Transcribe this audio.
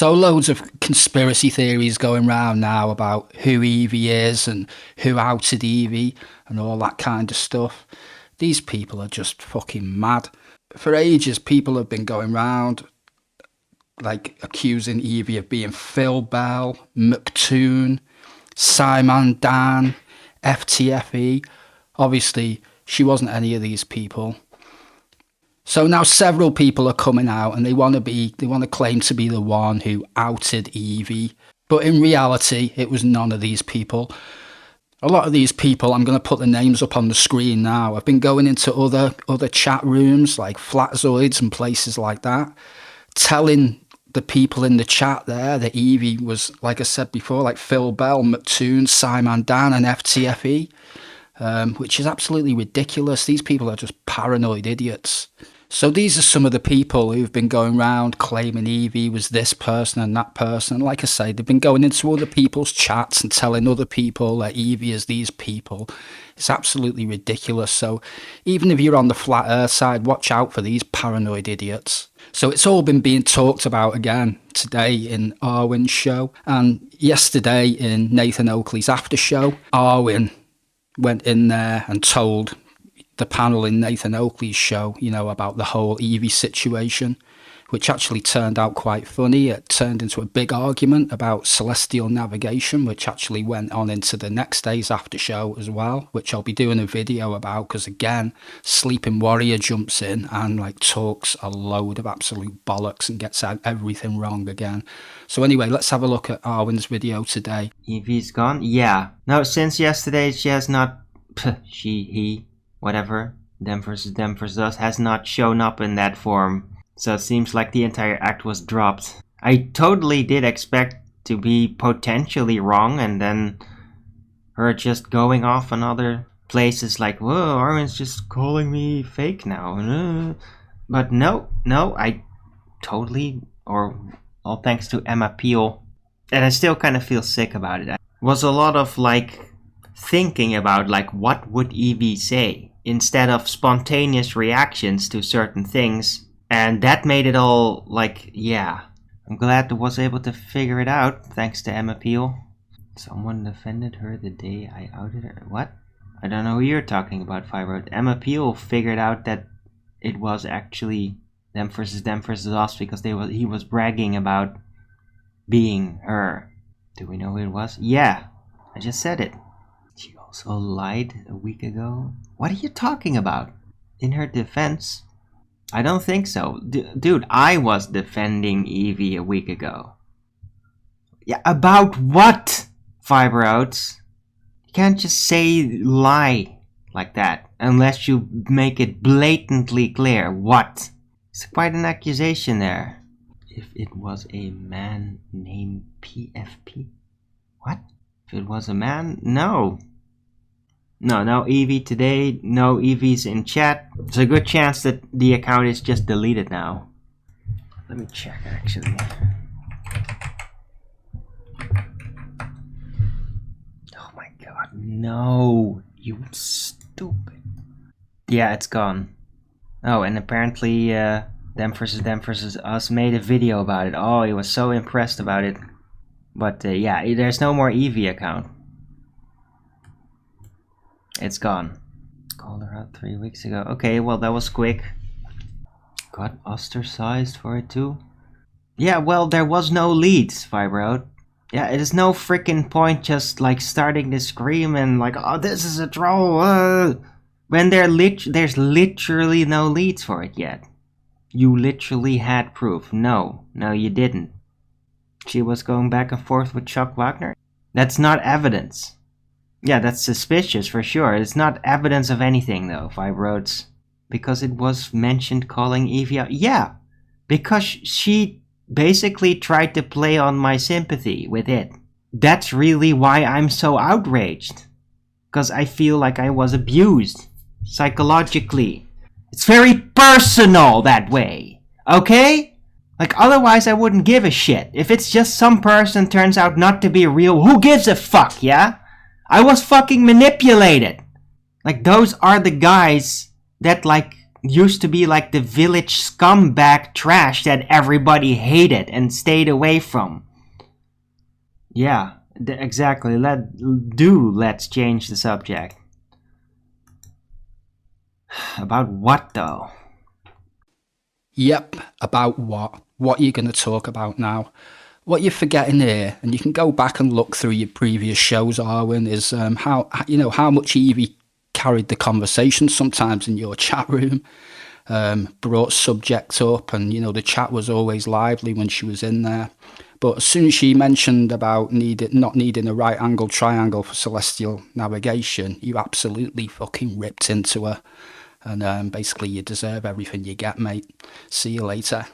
So loads of conspiracy theories going around now about who Evie is and who outed Evie and all that kind of stuff. These people are just fucking mad. For ages, people have been going around like accusing Evie of being Phil Bell, McToon, Simon Dan, FTFE. Obviously, she wasn't any of these people. So now several people are coming out and they want to claim to be the one who outed Evie. But in reality, it was none of these people. A lot of these people, I'm going to put the names up on the screen now. I've been going into other chat rooms like Flatzoids and places like that, telling the people in the chat there that Evie was, like I said before, like Phil Bell, McToon, Simon Dan and FTFE, which is absolutely ridiculous. These people are just paranoid idiots. So these are some of the people who've been going around claiming Evie was this person and that person. Like I say, they've been going into other people's chats and telling other people that Evie is these people. It's absolutely ridiculous. So even if you're on the flat earth side, watch out for these paranoid idiots. So it's all been being talked about again today in Arwyn's show. And yesterday in Nathan Oakley's after show, Arwyn went in there and told the panel in Nathan Oakley's show, about the whole Evie situation, which actually turned out quite funny. It turned into a big argument about celestial navigation, which actually went on into the next day's after show as well, which I'll be doing a video about, because again, Sleeping Warrior jumps in and talks a load of absolute bollocks and gets everything wrong again. So anyway, let's have a look at Arwyn's video today. Evie's gone? Yeah. No, since yesterday she has not, he, whatever, them versus us, has not shown up in that form. So it seems like the entire act was dropped. I totally did expect to be potentially wrong, and then her just going off on other places like, whoa, Arwyn's just calling me fake now. But no, I totally, or all thanks to Emma Peel, and I still kind of feel sick about it. It was a lot of thinking about what would Evie say, instead of spontaneous reactions to certain things. And that made it all yeah. I'm glad I was able to figure it out, thanks to Emma Peel. Someone defended her the day I outed her. What? I don't know who you're talking about, Fiber. Emma Peel figured out that it was actually them versus us because he was bragging about being her. Do we know who it was? Yeah, I just said it. She also lied a week ago. What are you talking about? In her defense, I don't think so. Dude, I was defending Evie a week ago. Yeah, about what? Fiber outs. You can't just say lie like that unless you make it blatantly clear. What? It's quite an accusation there. If it was a man named PFP? What? If it was a man? No. No Evie today, no Evies in chat. There's a good chance that the account is just deleted now. Let me check actually. Oh my god, no, you stupid. Yeah, it's gone. Oh, and apparently them versus us made a video about it. Oh, he was so impressed about it. But yeah, there's no more Evie account. It's gone. Called her out 3 weeks ago. Okay, well that was quick. Got ostracized for it too. Yeah, well there was no leads, Fiber out. Yeah, it is no freaking point just starting to scream and oh, this is a troll. When there's literally no leads for it yet. You literally had proof. No, you didn't. She was going back and forth with Chuck Wagner. That's not evidence. Yeah, that's suspicious for sure. It's not evidence of anything though, Fibroids. Because it was mentioned calling Evie out. Yeah, because she basically tried to play on my sympathy with it. That's really why I'm so outraged. Because I feel like I was abused. Psychologically. It's very personal that way. Okay? Otherwise I wouldn't give a shit. If it's just some person turns out not to be real, who gives a fuck, yeah? I was fucking manipulated. Those are the guys that used to be like the village scumbag trash that everybody hated and stayed away from. Yeah, exactly. Let's change the subject. About what though? Yep, about what? What are you going to talk about now? What you're forgetting here, and you can go back and look through your previous shows, Arwijn, is how much Evie carried the conversation sometimes in your chat room, brought subjects up, and the chat was always lively when she was in there. But as soon as she mentioned about not needing a right angle triangle for celestial navigation, you absolutely fucking ripped into her. And basically, you deserve everything you get, mate. See you later.